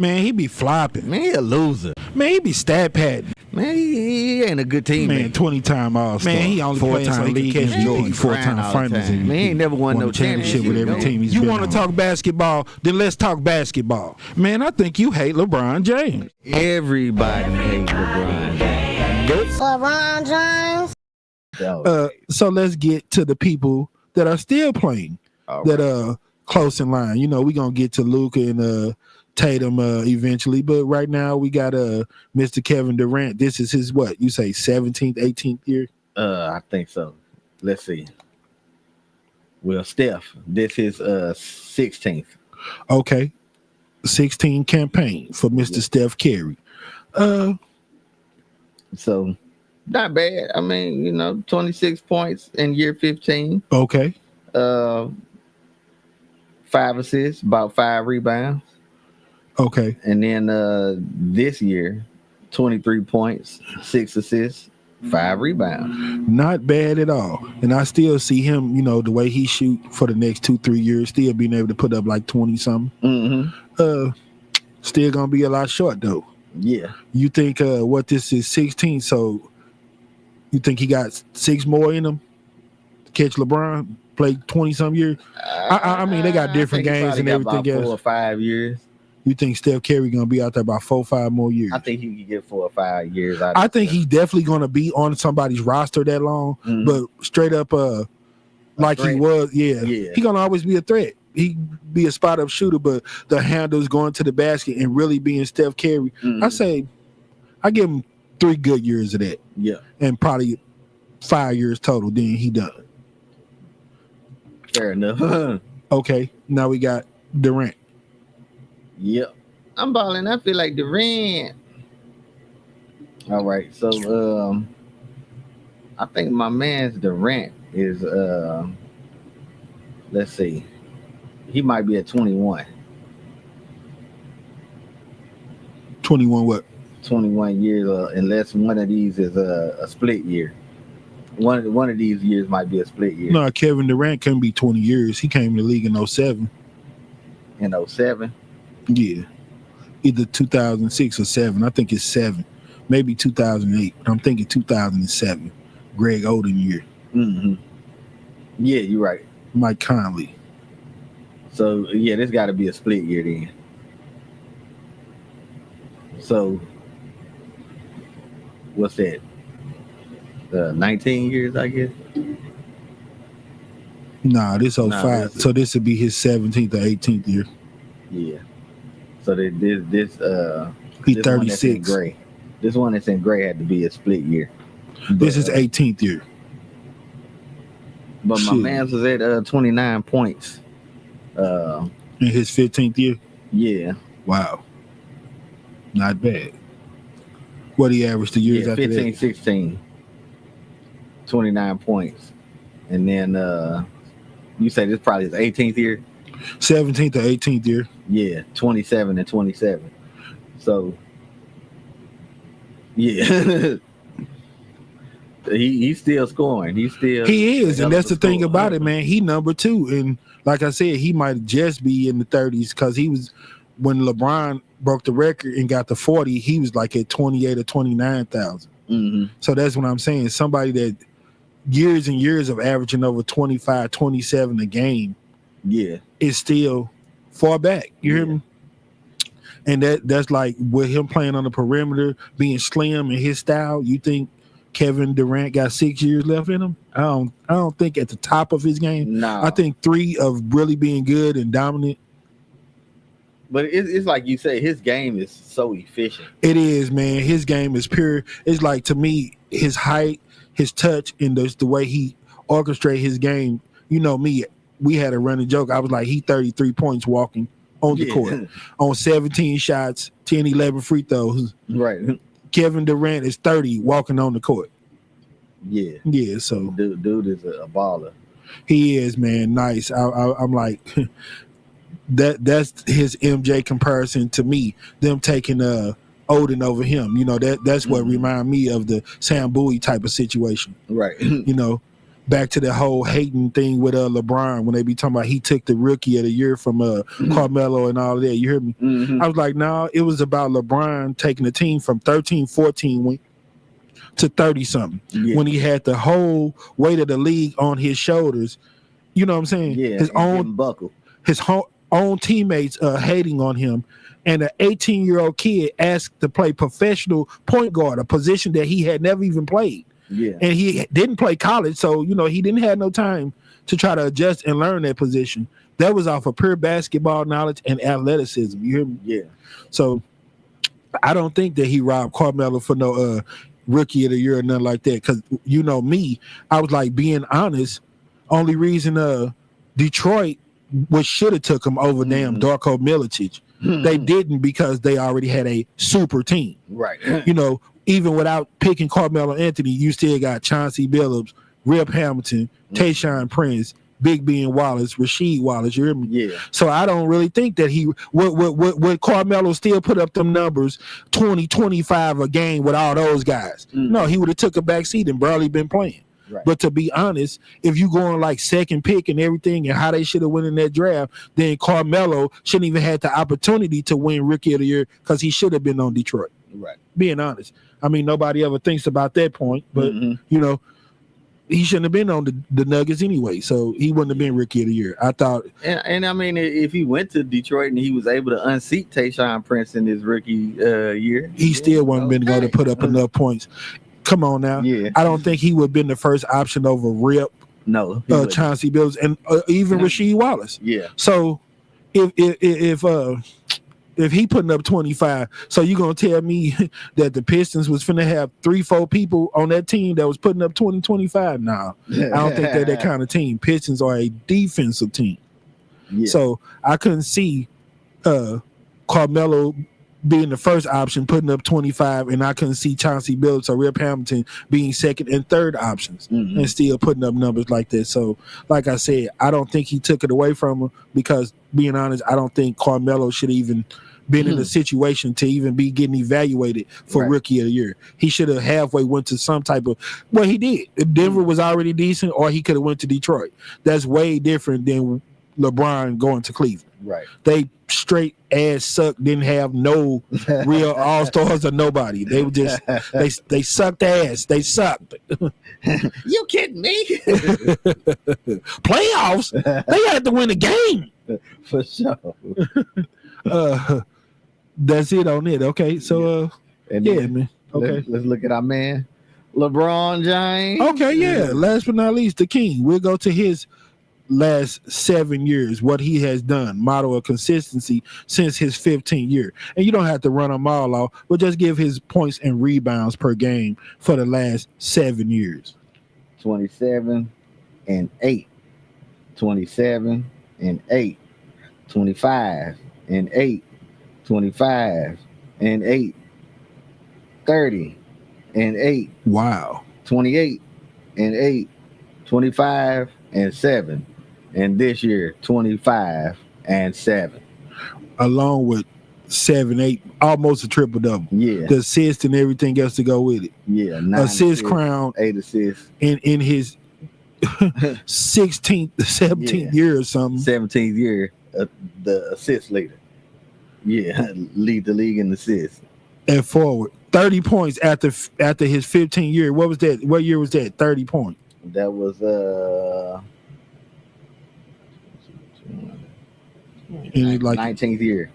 Man, he be flopping. Man, he a loser. Man, he be stat padding. Man, he ain't a good teammate. Man, 20-time All-Star. Man, he only playing so he can catch Jordan. 4-time finals MVP. Man, he ain't never won no championship with every team he's been on. You want to talk basketball? Then let's talk basketball. Man, I think you hate LeBron James. Everybody hates LeBron James. LeBron James. So let's get to the people that are still playing. That are close in line. You know, we're going to get to Luka and Tatum eventually, but right now we got Mr. Kevin Durant. This is his what? You say 17th, 18th year? I think so. Let's see. Well, Steph, this is 16th. Okay. 16 campaign for Mr. Steph Curry. So not bad. I mean, you know, 26 points in year 15. Okay. 5 assists, about 5 rebounds. Okay. And then this year, 23 points, 6 assists, 5 rebounds. Not bad at all. And I still see him, you know, the way he shoot for the next 2-3 years, still being able to put up like 20-something. Mm-hmm. Still going to be a lot short, though. Yeah. You think what this is 16, so you think he got 6 more in him to catch LeBron, play 20-some years? I mean, they got different games and everything else. 4 or 5 years. You think Steph Curry gonna be out there about 4 or 5 more years? I think he can get 4 or 5 years out. I think he's definitely gonna be on somebody's roster that long, but straight up, like he was, he gonna always be a threat. He be a spot up shooter, but the handles going to the basket and really being Steph Curry. I say, I give him 3 good years of that. Yeah, and probably 5 years total. Then he done. Fair enough. Okay, now we got Durant. Yep. I'm balling. I feel like Durant. All right. So I think my man's Durant is let's see. He might be at 21. 21 what? 21 years unless one of these is a split year. One of these years might be a split year. No, Kevin Durant can be 20 years. He came to the league in 07. In 07? Yeah, either 2006 or 7. I think it's 7, maybe 2008. I'm thinking 2007. Greg Oden year. Mm-hmm. Yeah, you're right. Mike Conley. So yeah, this got to be a split year then. So what's that? 19 years, I guess. Nah, this 05. So this would be his 17th or 18th year. Yeah. So this he 36. Gray. This one that's in gray had to be a split year. This is 18th year. But my man's was at 29 points. In his 15th year? Yeah. Wow. Not bad. What he averaged the years after 15, that? 16. 29 points. And then you say this probably his 18th year? 17th or 18th year. Yeah, 27 and 27. So, yeah. He's still scoring. He is, and that's the thing about it, man. He number 2, and like I said, he might just be in the 30s because he was when LeBron broke the record and got to 40. He was like at 28 or 29,000. So that's what I'm saying. Somebody that years and years of averaging over 25, 27 a game, is still far back. You hear me? And that's like with him playing on the perimeter, being slim and his style. You think Kevin Durant got 6 years left in him? I don't think at the top of his game. No. I think 3 of really being good and dominant. But it's like you say, his game is so efficient. It is, man. His game is pure. It's like, to me, his height, his touch, and the way he orchestrate his game. You know me, we had a running joke. I was like, he 33 points walking on the court on 17 shots, 10, 11 free throws. Right. Kevin Durant is 30 walking on the court. Yeah. Yeah, so. Dude is a baller. He is, man. Nice. I'm like, that's his MJ comparison to me. Them taking Oden over him. You know, that's what remind me of the Sam Bowie type of situation. Right. You know, back to the whole hating thing with LeBron when they be talking about he took the rookie of the year from Carmelo and all of that. You hear me? Mm-hmm. I was like, no, it was about LeBron taking the team from 13-14 to 30-something when he had the whole weight of the league on his shoulders. You know what I'm saying? Yeah, his own buckle. His own teammates hating on him, and an 18-year-old kid asked to play professional point guard, a position that he had never even played. Yeah, and he didn't play college, so he didn't have no time to try to adjust and learn that position. That was off of pure basketball knowledge and athleticism. You hear me? Yeah. So I don't think that he robbed Carmelo for no rookie of the year or nothing like that. Because me, I was like, being honest, only reason Detroit should have took him over damn Darko Milicic. They didn't because they already had a super team. Right. Even without picking Carmelo Anthony, you still got Chauncey Billups, Rip Hamilton, Tayshaun Prince, Big Ben Wallace, Rasheed Wallace. You hear me? Yeah. So I don't really think that he would Carmelo still put up them numbers 20, 25 a game with all those guys. No, he would have took a back seat and barely been playing. Right. But to be honest, if you going like second pick and everything and how they should have won in that draft, then Carmelo shouldn't even had the opportunity to win Rookie of the Year because he should have been on Detroit. Right. Being honest. I mean, nobody ever thinks about that point, but he shouldn't have been on the Nuggets anyway, so he wouldn't have been Rookie of the Year. I thought, and I mean, if he went to Detroit and he was able to unseat Tayshaun Prince in his rookie year, he still wasn't been going to put up enough points. Come on now, I don't think he would have been the first option over Rip, Chauncey Billups, and even Rasheed Wallace. Yeah. So if he putting up 25, so you gonna tell me that the Pistons was finna have 3-4 people on that team that was putting up 20, 25? Nah, I don't think they're that kind of team. Pistons are a defensive team. Yeah. So I couldn't see Carmelo being the first option putting up 25, and I couldn't see Chauncey Billups or Rip Hamilton being second and third options and still putting up numbers like that. So like I said, I don't think he took it away from him because, being honest, I don't think Carmelo should even been in a situation to even be getting evaluated for Rookie of the Year. He should have halfway went to some type of, well, he did. Denver was already decent, or he could have went to Detroit. That's way different than LeBron going to Cleveland. Right. They straight ass sucked, didn't have no real all-stars or nobody. They were just they sucked ass. They sucked. You kidding me? Playoffs? They had to win a game. For sure. That's it on it. Okay. So man. Okay. Let's look at our man, LeBron James. Okay, yeah. Last but not least, the king. We'll go to his last 7 years, what he has done, model of consistency since his 15th year. And you don't have to run them all off, but just give his points and rebounds per game for the last 7 years. 27 and 8. 27 and 8. 25 and 8. 25 and 8. 30 and 8. Wow. 28 and 8. 25 and 7. And this year, 25 and 7. Along with 7, 8, almost a triple double. Yeah. The assist and everything else to go with it. Yeah. 9 assist crown. 8 assists. In his 16th, 17th year or something. 17th year, the assist leader. Yeah, lead the league in assists. And forward. 30 points after his 15th year. What was that? What year was that? 30 points. That was in like 19th year.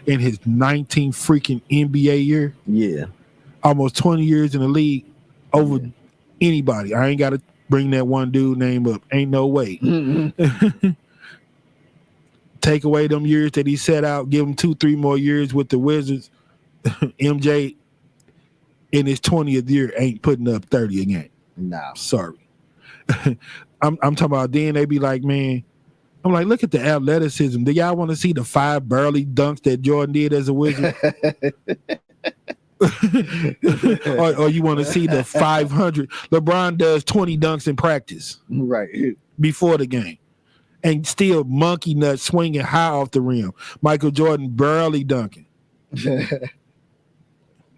In his 19th freaking NBA year. Yeah. Almost 20 years in the league over anybody. I ain't got to bring that one dude name up. Ain't no way. Take away them years that he set out, give him 2-3 more years with the Wizards. MJ in his 20th year ain't putting up 30 again. No. Sorry. I'm talking about then they be like, man, I'm like, look at the athleticism. Do y'all want to see the 5 burly dunks that Jordan did as a Wizard? or you want to see the 500? LeBron does 20 dunks in practice. Right. Before the game. And still monkey nut swinging high off the rim. Michael Jordan barely dunking.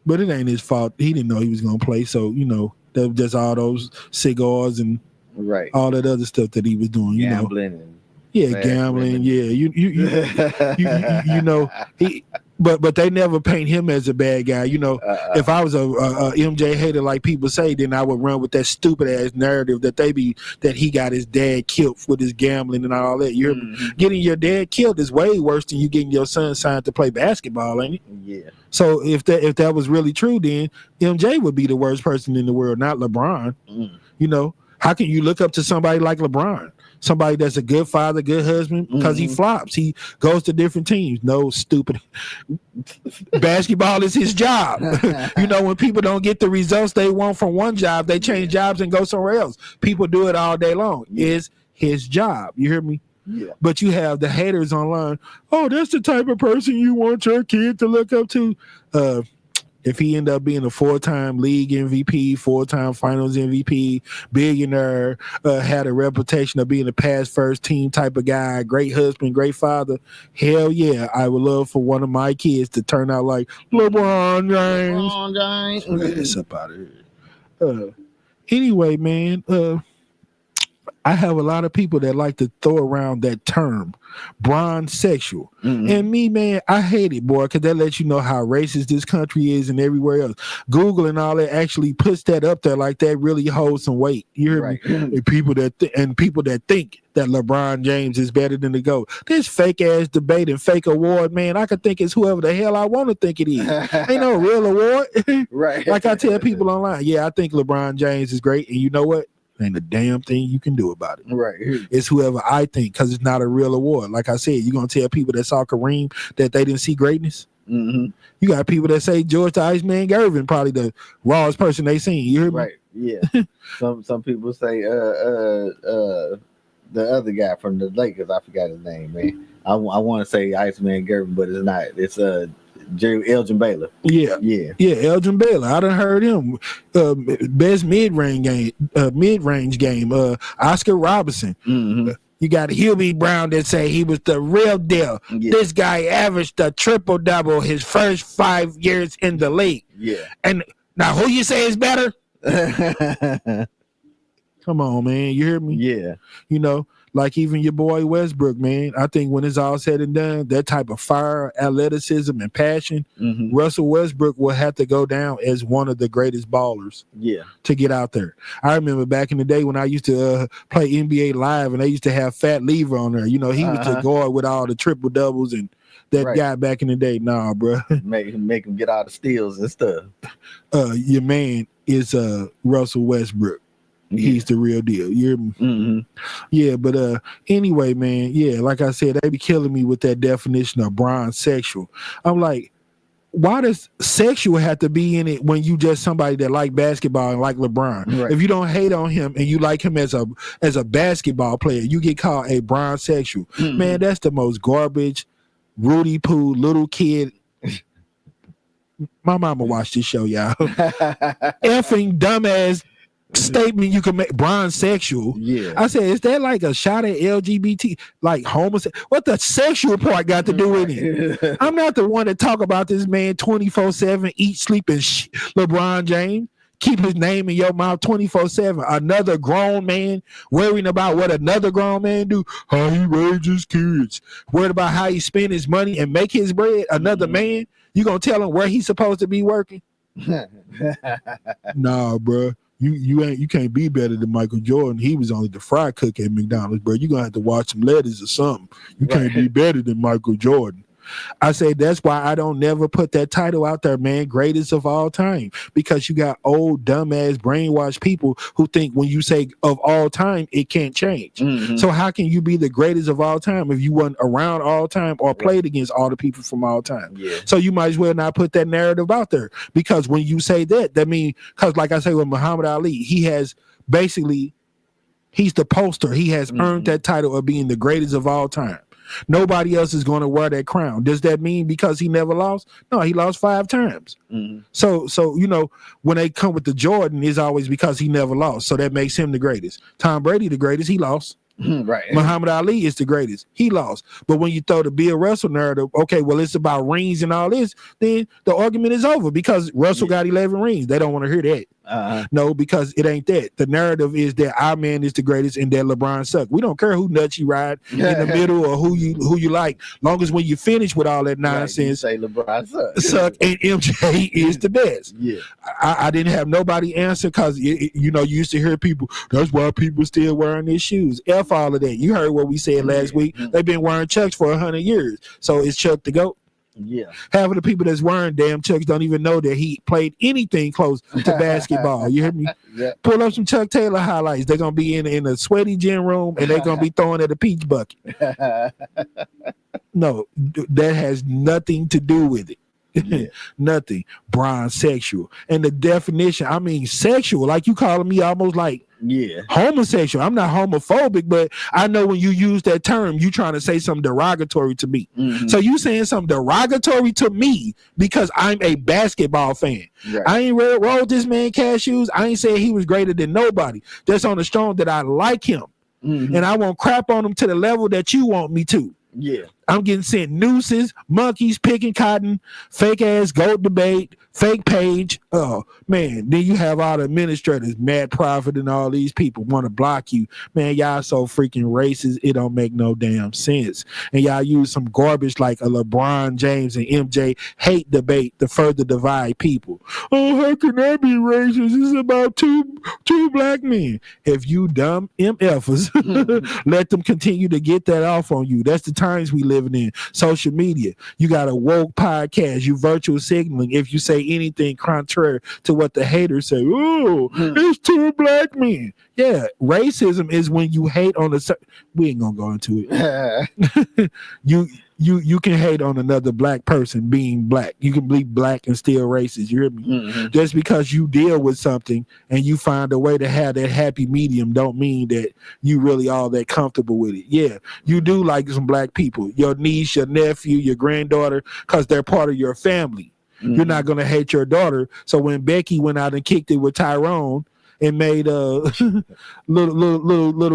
But it ain't his fault. He didn't know he was going to play. So, that was just all those cigars and Right. All that other stuff that he was doing, you know. Gambling and Yeah, gambling. Yeah, you know he. But they never paint him as a bad guy. You know, if I was a MJ hater like people say, then I would run with that stupid ass narrative that he got his dad killed with his gambling and all that. You're getting your dad killed is way worse than you getting your son signed to play basketball, ain't it? Yeah. So if that was really true, then MJ would be the worst person in the world, not LeBron. You know, how can you look up to somebody like LeBron? Somebody that's a good father, good husband, because he flops. He goes to different teams. No, stupid. Basketball is his job. You know, when people don't get the results they want from one job, they change jobs and go somewhere else. People do it all day long. It's his job. You hear me? Yeah. But you have the haters online. Oh, that's the type of person you want your kid to look up to. If he ended up being a 4-time league MVP, 4-time finals MVP, billionaire, had a reputation of being a pass first team type of guy, great husband, great father, hell yeah, I would love for one of my kids to turn out like LeBron James. It's up out of here. Anyway, man, I have a lot of people that like to throw around that term, bronze-sexual. And me, man, I hate it, boy, because that lets you know how racist this country is and everywhere else. Google and all that actually puts that up there like that really holds some weight. You hear me? And people that think that LeBron James is better than the GOAT. This fake-ass debate and fake award, man, I could think it's whoever the hell I want to think it is. Ain't no real award. Right. Like I tell people online, yeah, I think LeBron James is great, and you know what? Ain't a damn thing you can do about it. Right. It's whoever I think, because it's not a real award. Like I said, you're going to tell people that saw Kareem that they didn't see greatness? You got people that say George the Iceman Gervin probably the rawest person they seen. You hear me? Right. Yeah. Some people say the other guy from the Lakers, I forgot his name, man. I want to say Iceman Gervin, but it's not. It's Elgin Baylor. Yeah. Elgin Baylor. I done heard him. Best mid-range game. Oscar Robertson. You got Hubie Brown that say he was the real deal. This guy averaged a triple-double his first 5 years in the league. And now who you say is better? Come on, man. You hear me? Yeah. You know, like even your boy Westbrook, man. I think when it's all said and done, that type of fire, athleticism, and passion, Russell Westbrook will have to go down as one of the greatest ballers. To get out there. I remember back in the day when I used to play NBA Live, and they used to have Fat Lever on there. You know, he was the guard with all the triple doubles and that guy back in the day. Nah, bro. Make him get all the steals and stuff. Your man is Russell Westbrook. He's the real deal. You hear me? Yeah, but anyway, man, yeah, like I said, they be killing me with that definition of bronze sexual. I'm like, why does sexual have to be in it when you just somebody that like basketball and like LeBron? Right. If you don't hate on him and you like him as a basketball player, you get called a bronze sexual. Man, that's the most garbage, Rudy Poo, little kid. My mama watched this show, y'all. Effing dumbass statement you can make, bronze sexual. I said, is that like a shot at LGBT, like homosexual? What the sexual part got to do with it? I'm not the one to talk about this man 24/7, eat, sleep, and LeBron James. Keep his name in your mouth 24/7. Another grown man worrying about what another grown man do, how he raised his kids, worried about how he spend his money and make his bread. Another man, you gonna tell him where he's supposed to be working? Nah, bro. You can't be better than Michael Jordan. He was only the fry cook at McDonald's, bro. You're gonna have to watch some letters or something. You can't be better than Michael Jordan. I say that's why I don't never put that title out there, man, greatest of all time, because you got old, dumbass, brainwashed people who think when you say of all time, it can't change. So how can you be the greatest of all time if you weren't around all time or played against all the people from all time? So you might as well not put that narrative out there, because when you say that means, because like I say with Muhammad Ali, he has basically, he's the poster. He has earned that title of being the greatest of all time. Nobody else is going to wear that crown. Does that mean because he never lost? No, he lost 5 times. So you know, when they come with the Jordan, it's always because he never lost. So that makes him the greatest. Tom Brady the greatest, he lost. Muhammad Ali is the greatest, he lost. But when you throw the Bill Russell narrative, okay, well, it's about rings and all this, then the argument is over, because Russell got 11 rings. They don't want to hear that. No, because it ain't that. The narrative is that our man is the greatest and that LeBron suck. We don't care who nuts you ride in the middle or who you like. Long as when you finish with all that nonsense, right, you say LeBron suck and MJ is the best. Yeah, I didn't have nobody answer because you used to hear people. That's why people still wearing their shoes. F all of that. You heard what we said last week. They've been wearing Chucks for 100 years. So is Chuck the GOAT? Yeah. Half of the people that's wearing damn Chucks don't even know that he played anything close to basketball. You hear me? Yeah. Pull up some Chuck Taylor highlights. They're gonna be in a sweaty gym room and they're gonna be throwing at a peach bucket. No, that has nothing to do with it. Yeah. Nothing. Bron sexual. And the definition, I mean sexual, like you calling me almost like homosexual. I'm not homophobic, but I know when you use that term, you trying to say something derogatory to me. So you saying something derogatory to me because I'm a basketball fan. Right. I ain't rolled this man cashews. I ain't saying he was greater than nobody. That's on the strong that I like him. And I won't crap on him to the level that you want me to. Yeah. I'm getting sent nooses, monkeys, picking cotton, fake ass GOAT debate, fake page. Oh man, then you have all the administrators, Mad Prophet and all these people want to block you. Man, y'all so freaking racist, it don't make no damn sense. And y'all use some garbage like a LeBron James and MJ hate debate to further divide people. Oh, how can that be racist? It's about two black men. If you dumb MFers, let them continue to get that off on you. That's the times we living in. Social media. You got a woke podcast. You virtual signaling. If you say anything contrary to what the haters say, oh, it's two black men. Yeah, racism is when you hate on we ain't gonna go into it. You can hate on another black person being black. You can be black and still racist. You hear me? Just because you deal with something and you find a way to have that happy medium don't mean that you really all that comfortable with it. Yeah, you do like some black people, your niece, your nephew, your granddaughter, because they're part of your family. You're not gonna hate your daughter. So when Becky went out and kicked it with Tyrone and made little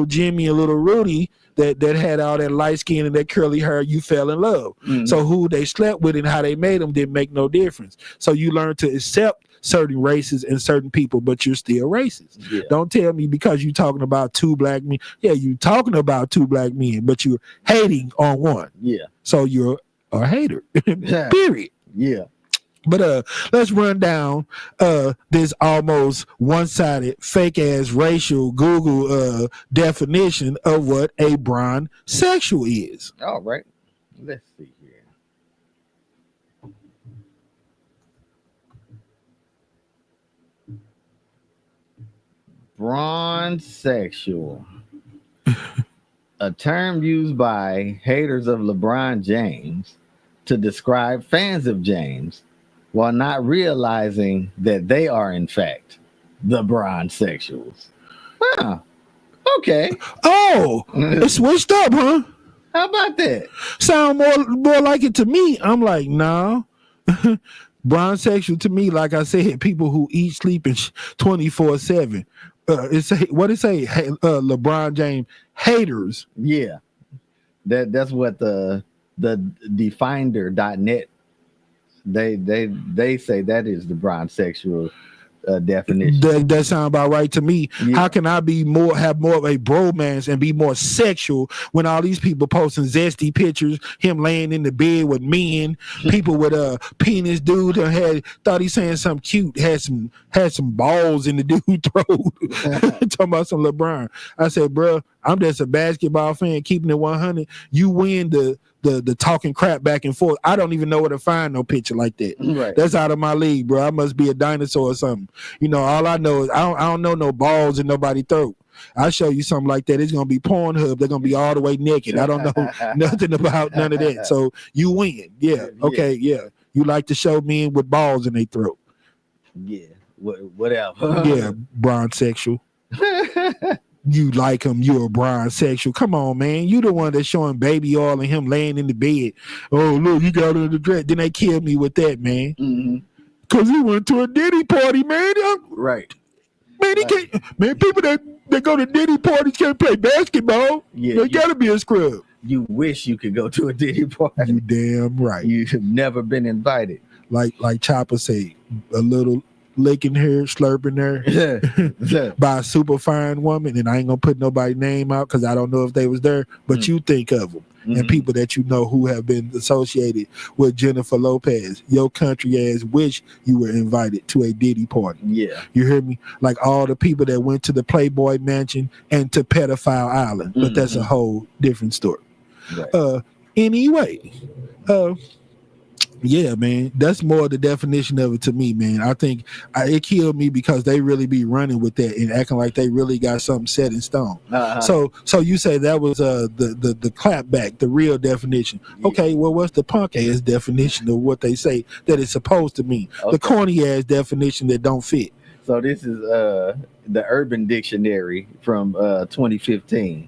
Jimmy and little Rudy that had all that light skin and that curly hair, you fell in love. So who they slept with and how they made them didn't make no difference. So you learn to accept certain races and certain people, but you're still racist. Yeah. Don't tell me because you're talking about two black men. Yeah, you're talking about two black men, but you're hating on one. Yeah. So you're a hater. Period. Yeah. But let's run down this almost one-sided, fake-ass racial Google definition of what a bronsexual is. All right. Let's see here. Bronsexual. A term used by haters of LeBron James to describe fans of James, while not realizing that they are, in fact, the bronsexuals. Wow. Okay. Oh, it switched up, huh? How about that? Sound more like it to me. I'm like, nah. Bronsexual to me, like I said, people who eat, sleep, and 24/7. What it say? LeBron James haters. Yeah. That's what the Definder.net they say that is the bronsexual definition. That sound about right to me. Yeah. How can I have more of a bromance and be more sexual when all these people posting zesty pictures, him laying in the bed with men, people with a penis dude thought he's saying something cute, had some balls in the dude's throat. Talking about some LeBron. I said, bro, I'm just a basketball fan keeping it 100. You win the talking crap back and forth. I don't even know where to find no picture like that. Right. That's out of my league, bro. I must be a dinosaur or something. You know, all I know is I don't know no balls in nobody's throat. I show you something like that. It's gonna be Pornhub. They're gonna be all the way naked. I don't know nothing about none of that. So you win. Yeah. Okay. Yeah. You like to show men with balls in their throat. Yeah. Whatever. Yeah. Bronsexual. You like him, you're a bronsexual. Come on, man. You the one that's showing baby oil and him laying in the bed. Oh, look, you got under the dress. Then they killed me with that, man. Because he went to a Diddy party, man. Right. Man, he can't. Man, people that go to Diddy parties can't play basketball. Yeah, they gotta be a scrub. You wish you could go to a Diddy party. You damn right. You've never been invited. Like Chopper say, a little licking her, slurping her by a super fine woman, and I ain't gonna put nobody's name out because I don't know if they was there, but you think of them and people that you know who have been associated with Jennifer Lopez. Your country ass wish you were invited to a Diddy party. Yeah. You hear me? Like all the people that went to the Playboy Mansion and to Pedophile Island, but that's a whole different story. Right. Anyway, yeah, man, that's more the definition of it to me, man. I think it killed me because they really be running with that and acting like they really got something set in stone. So you say that was the clapback, the real definition. Yeah. Okay, well, what's the punk ass definition of what they say that it's supposed to mean? Okay. The corny ass definition that don't fit. So this is the Urban Dictionary from 2015.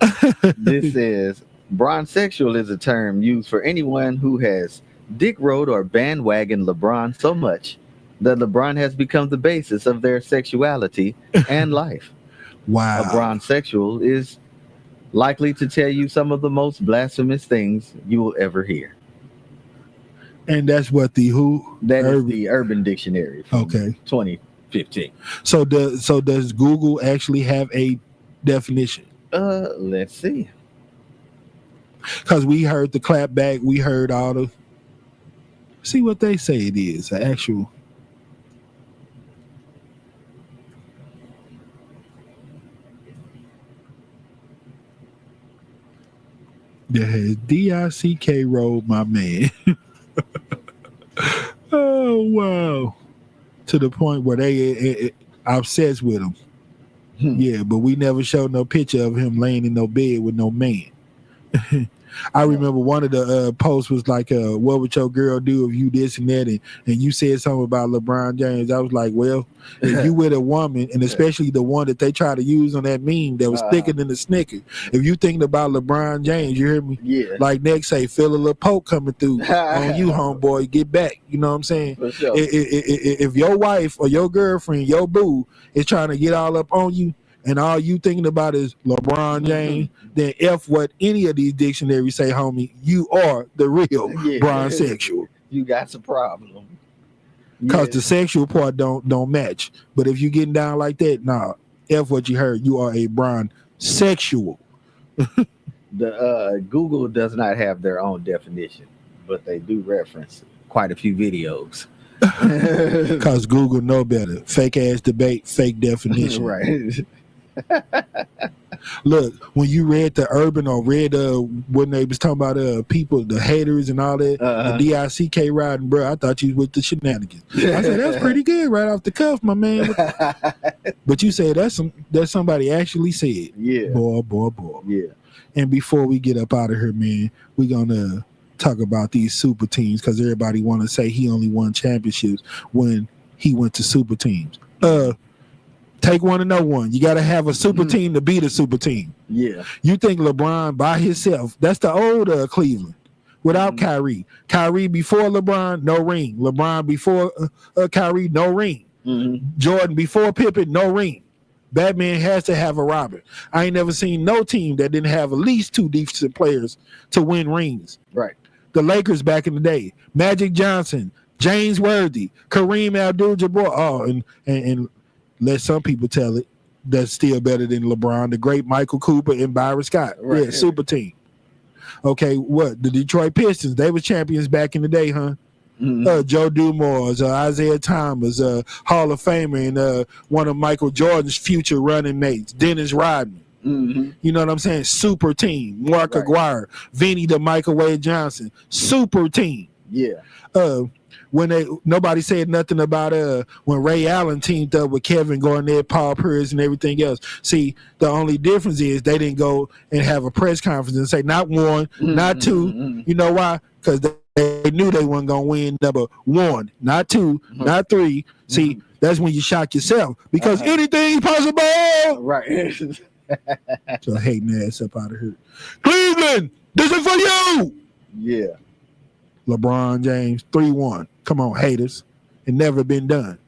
This says bronsexual is a term used for anyone who has dick rode or bandwagon LeBron so much that LeBron has become the basis of their sexuality and life. Wow. A bronsexual is likely to tell you some of the most blasphemous things you will ever hear. And that's what the who? That is the Urban Dictionary from 2015. So does Google actually have a definition? Let's see. Because we heard the clapback, we heard all the. See what they say it is, an actual. That has DICK rolled my man. Oh, wow. To the point where they obsessed with him. Yeah, but we never showed no picture of him laying in no bed with no man. I remember one of the posts was like, what would your girl do if you this and that? And you said something about LeBron James. I was like, well, if you with a woman, and especially the one that they try to use on that meme that was thicker than the Snicker, if you thinking about LeBron James, you hear me? Yeah. Like next say, feel a little poke coming through on you, homeboy, get back. You know what I'm saying? For sure. If your wife or your girlfriend, your boo, is trying to get all up on you, and all you thinking about is LeBron James, then F what any of these dictionaries say, homie, you are the real bronsexual. You got some problem. Because the sexual part don't match. But if you getting down like that, nah, F what you heard, you are a bronsexual. The Google does not have their own definition, but they do reference quite a few videos. Because Google know better. Fake ass debate, fake definition. Right. Look, when you read the Urban or read when they was talking about people, the haters and all that, the DICK riding, bro, I thought you was with the shenanigans. I said that's pretty good right off the cuff, my man. But you said that's somebody actually said. Yeah. Boy. Yeah. And before we get up out of here, man, we're gonna talk about these super teams because everybody want to say he only won championships when he went to super teams. Take one to know one. You got to have a super team to beat a super team. Yeah. You think LeBron by himself, that's the old Cleveland without Kyrie. Kyrie before LeBron, no ring. LeBron before Kyrie, no ring. Jordan before Pippen, no ring. Batman has to have a Robin. I ain't never seen no team that didn't have at least two defensive players to win rings. Right. The Lakers back in the day, Magic Johnson, James Worthy, Kareem Abdul-Jabbar. Oh, and let some people tell it, that's still better than LeBron, the great Michael Cooper and Byron Scott. Right. Yeah, super team. Okay, what? The Detroit Pistons, they were champions back in the day, huh? Joe Dumars, Isaiah Thomas, Hall of Famer, and one of Michael Jordan's future running mates, Dennis Rodman. You know what I'm saying? Super team. Mark Aguirre, Vinny the Microwave Johnson. Super team. Yeah. When nobody said nothing about when Ray Allen teamed up with Kevin Garnett, Paul Pierce, and everything else. See, the only difference is they didn't go and have a press conference and say not one, not two. You know why? Because they knew they weren't gonna win number one, not two, not three. See, that's when you shock yourself because anything's possible. Right. So hating ass up out of here. Cleveland, this is for you. Yeah. LeBron James, 3-1. Come on, haters. It never been done.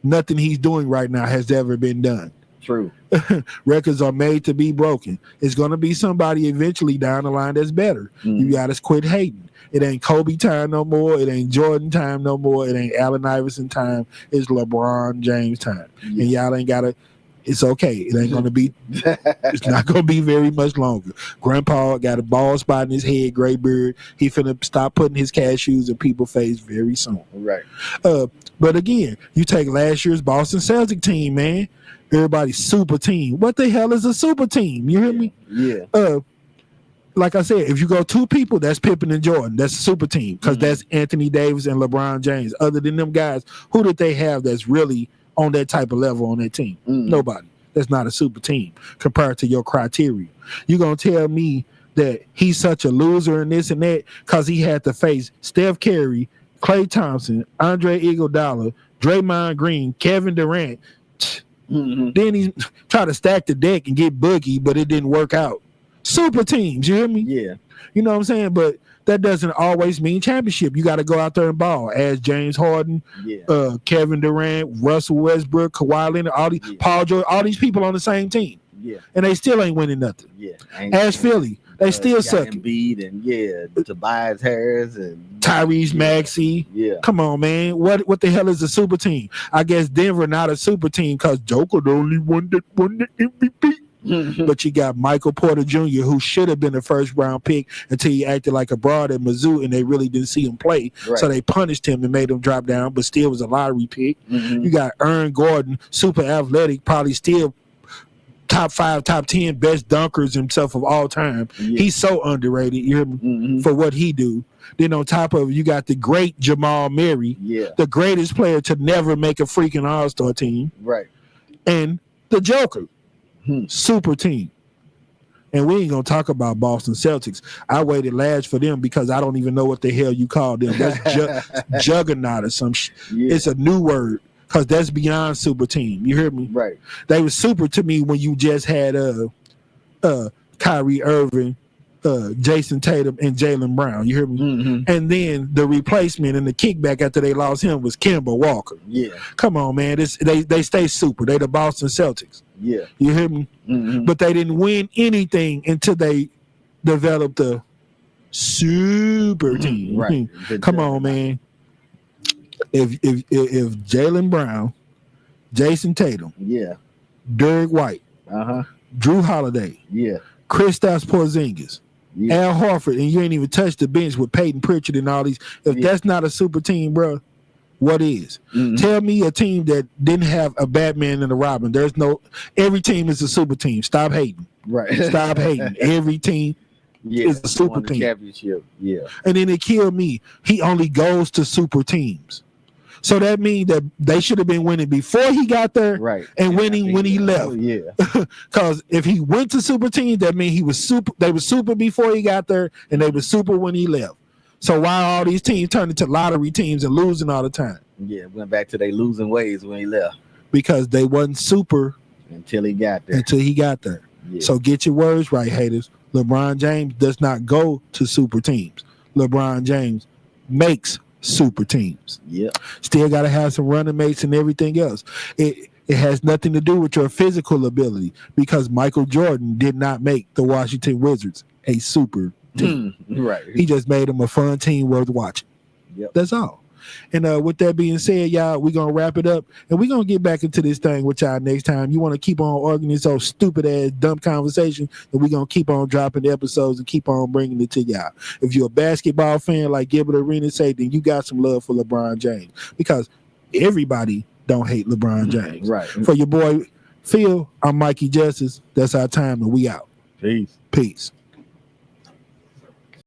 Nothing he's doing right now has ever been done. True. Records are made to be broken. It's going to be somebody eventually down the line that's better. You got to quit hating. It ain't Kobe time no more. It ain't Jordan time no more. It ain't Allen Iverson time. It's LeBron James time. And y'all ain't got to, it's okay. It ain't going to be, it's not going to be very much longer. Grandpa got a bald spot in his head, gray beard. He finna stop putting his cashews in people's face very soon. Right. But again, you take last year's Boston Celtic team, man. Everybody's super team. What the hell is a super team? You hear me? Yeah. Like I said, if you go two people, that's Pippen and Jordan. That's a super team because that's Anthony Davis and LeBron James. Other than them guys, who did they have that's really on that type of level on that team? Nobody. That's not a super team compared to your criteria. You're going to tell me that he's such a loser and this and that because he had to face Steph Curry, Klay Thompson, Andre Iguodala, Draymond Green, Kevin Durant. Then he tried to stack the deck and get Boogie, but it didn't work out. Super teams, you hear me? Yeah. You know what I'm saying? But that doesn't always mean championship. You got to go out there and ball. As James Harden, Kevin Durant, Russell Westbrook, Kawhi Leonard, all these Paul George, all these people on the same team. Yeah. And they still ain't winning nothing. Yeah. As Philly, they still sucking. Embiid and Tobias Harris and Tyrese Maxey. Yeah. Come on, man. What the hell is a super team? I guess Denver not a super team because Joker the only one that won the MVP. But you got Michael Porter Jr., who should have been a first-round pick until he acted like a broad at Mizzou, and they really didn't see him play. Right. So they punished him and made him drop down, but still was a lottery pick. You got Aaron Gordon, super athletic, probably still top 5, top 10 best dunkers himself of all time. He's so underrated, you hear me, for what he do. Then on top of it, you got the great Jamal Murray, the greatest player to never make a freaking All-Star team. Right. And the Joker. Super team. And we ain't gonna talk about Boston Celtics. I waited last for them because I don't even know what the hell you call them. That's juggernaut or some shit. It's a new word because that's beyond super team. You hear me? Right. They were super to me when you just had Kyrie Irving, Jason Tatum, and Jaylen Brown. You hear me? And then the replacement and the kickback after they lost him was Kemba Walker. Yeah. Come on, man. They stay super. They the Boston Celtics. Yeah. You hear me? But they didn't win anything until they developed a super team. Right. Come on, man. If Jaylen Brown, Jason Tatum, Derek White, Drew Holiday, Kristaps Porzingis, Al Horford, and you ain't even touched the bench with Peyton Pritchard and all these. If that's not a super team, bro, what is? Tell me a team that didn't have a Batman and a Robin. There's no. Every team is a super team. Stop hating. Right. Stop hating. Every team is a super team. Championship. Yeah. And then it killed me. He only goes to super teams. So that means that they should have been winning before he got there, and winning when he left. Because if he went to super teams, that means he was super. They were super before he got there, and they were super when he left. So why all these teams turned into lottery teams and losing all the time? Yeah, went back to their losing ways when he left. Because they wasn't super until he got there. Yeah. So get your words right, haters. LeBron James does not go to super teams. LeBron James makes super teams. Still got to have some running mates and everything else. It has nothing to do with your physical ability because Michael Jordan did not make the Washington Wizards a super team. Right. He just made them a fun team worth watching. That's all. And with that being said, y'all, we're going to wrap it up. And we're going to get back into this thing with y'all next time. You want to keep on organizing those stupid-ass, dumb conversations, and we're going to keep on dropping the episodes and keep on bringing it to y'all. If you're a basketball fan, like Gilbert Arenas say, then you got some love for LeBron James. Because everybody don't hate LeBron James. Right. For your boy, Phil, I'm Mikey Justice. That's our time, and we out. Peace. Peace.